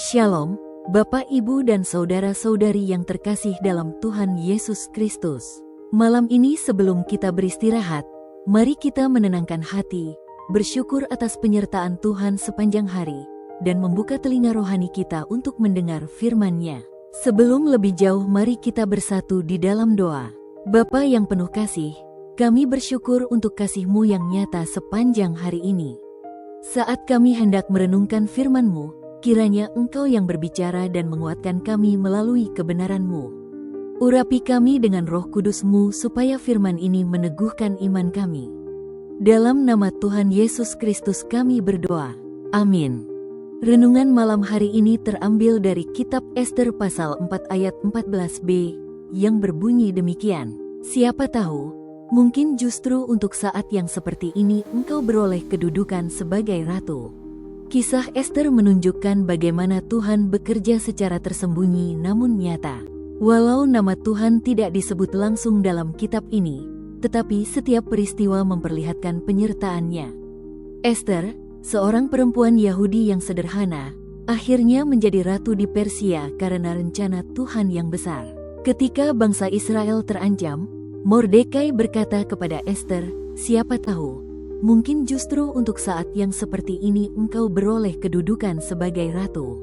Shalom, Bapak, Ibu, dan saudara-saudari yang terkasih dalam Tuhan Yesus Kristus. Malam ini sebelum kita beristirahat, mari kita menenangkan hati, bersyukur atas penyertaan Tuhan sepanjang hari, dan membuka telinga rohani kita untuk mendengar firman-Nya. Sebelum lebih jauh, mari kita bersatu di dalam doa. Bapa yang penuh kasih, kami bersyukur untuk kasih-Mu yang nyata sepanjang hari ini. Saat kami hendak merenungkan firman-Mu, kiranya Engkau yang berbicara dan menguatkan kami melalui kebenaran-Mu. Urapi kami dengan Roh Kudus-Mu supaya firman ini meneguhkan iman kami. Dalam nama Tuhan Yesus Kristus kami berdoa. Amin. Renungan malam hari ini terambil dari kitab Ester pasal 4 ayat 14b yang berbunyi demikian. Siapa tahu, mungkin justru untuk saat yang seperti ini engkau beroleh kedudukan sebagai ratu. Kisah Ester menunjukkan bagaimana Tuhan bekerja secara tersembunyi namun nyata. Walau nama Tuhan tidak disebut langsung dalam kitab ini, tetapi setiap peristiwa memperlihatkan penyertaan-Nya. Ester, seorang perempuan Yahudi yang sederhana, akhirnya menjadi ratu di Persia karena rencana Tuhan yang besar. Ketika bangsa Israel terancam, Mordekai berkata kepada Ester, "Siapa tahu, mungkin justru untuk saat yang seperti ini engkau beroleh kedudukan sebagai ratu."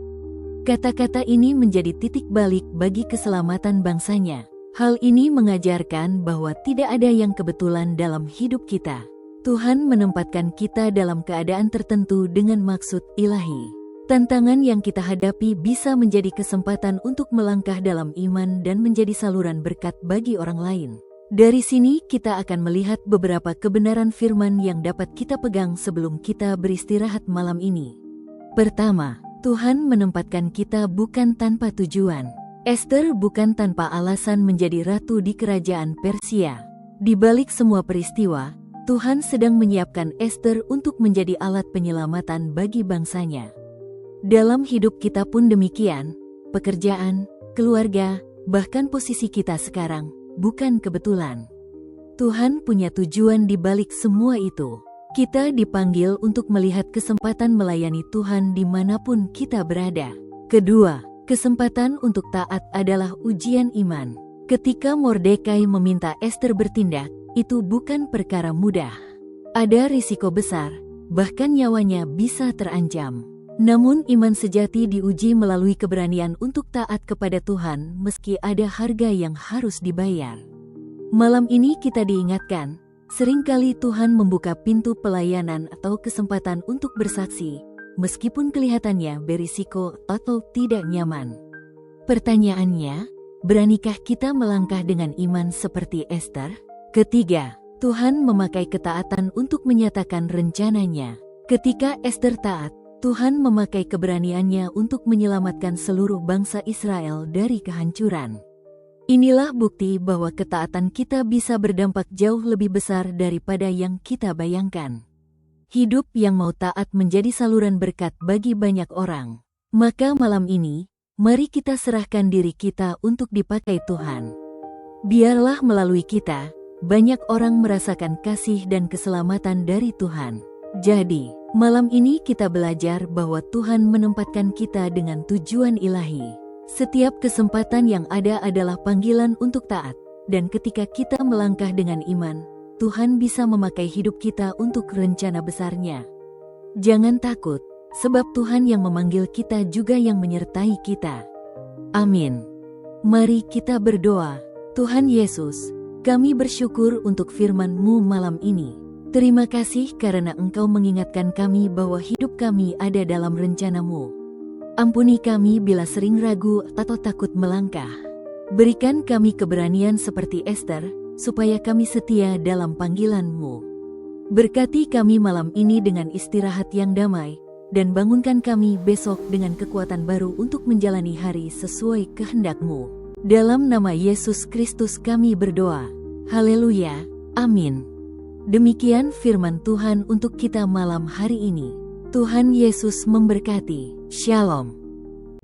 Kata-kata ini menjadi titik balik bagi keselamatan bangsanya. Hal ini mengajarkan bahwa tidak ada yang kebetulan dalam hidup kita. Tuhan menempatkan kita dalam keadaan tertentu dengan maksud ilahi. Tantangan yang kita hadapi bisa menjadi kesempatan untuk melangkah dalam iman dan menjadi saluran berkat bagi orang lain. Dari sini kita akan melihat beberapa kebenaran firman yang dapat kita pegang sebelum kita beristirahat malam ini. Pertama, Tuhan menempatkan kita bukan tanpa tujuan. Ester bukan tanpa alasan menjadi ratu di kerajaan Persia. Di balik semua peristiwa, Tuhan sedang menyiapkan Ester untuk menjadi alat penyelamatan bagi bangsanya. Dalam hidup kita pun demikian, pekerjaan, keluarga, bahkan posisi kita sekarang bukan kebetulan. Tuhan punya tujuan di balik semua itu. Kita dipanggil untuk melihat kesempatan melayani Tuhan dimanapun kita berada. Kedua, kesempatan untuk taat adalah ujian iman. Ketika Mordekai meminta Ester bertindak, itu bukan perkara mudah. Ada risiko besar, bahkan nyawanya bisa terancam. Namun iman sejati diuji melalui keberanian untuk taat kepada Tuhan meski ada harga yang harus dibayar. Malam ini kita diingatkan, seringkali Tuhan membuka pintu pelayanan atau kesempatan untuk bersaksi, meskipun kelihatannya berisiko atau tidak nyaman. Pertanyaannya, beranikah kita melangkah dengan iman seperti Ester? Ketiga, Tuhan memakai ketaatan untuk menyatakan rencananya. Ketika Ester taat, Tuhan memakai keberaniannya untuk menyelamatkan seluruh bangsa Israel dari kehancuran. Inilah bukti bahwa ketaatan kita bisa berdampak jauh lebih besar daripada yang kita bayangkan. Hidup yang mau taat menjadi saluran berkat bagi banyak orang. Maka malam ini, mari kita serahkan diri kita untuk dipakai Tuhan. Biarlah melalui kita, banyak orang merasakan kasih dan keselamatan dari Tuhan. Jadi, malam ini kita belajar bahwa Tuhan menempatkan kita dengan tujuan ilahi. Setiap kesempatan yang ada adalah panggilan untuk taat, dan ketika kita melangkah dengan iman, Tuhan bisa memakai hidup kita untuk rencana besar-Nya. Jangan takut, sebab Tuhan yang memanggil kita juga yang menyertai kita. Amin. Mari kita berdoa. Tuhan Yesus, kami bersyukur untuk firman-Mu malam ini. Terima kasih karena Engkau mengingatkan kami bahwa hidup kami ada dalam rencana-Mu. Ampuni kami bila sering ragu atau takut melangkah. Berikan kami keberanian seperti Ester, supaya kami setia dalam panggilan-Mu. Berkati kami malam ini dengan istirahat yang damai, dan bangunkan kami besok dengan kekuatan baru untuk menjalani hari sesuai kehendak-Mu. Dalam nama Yesus Kristus kami berdoa. Haleluya. Amin. Demikian firman Tuhan untuk kita malam hari ini. Tuhan Yesus memberkati. Shalom.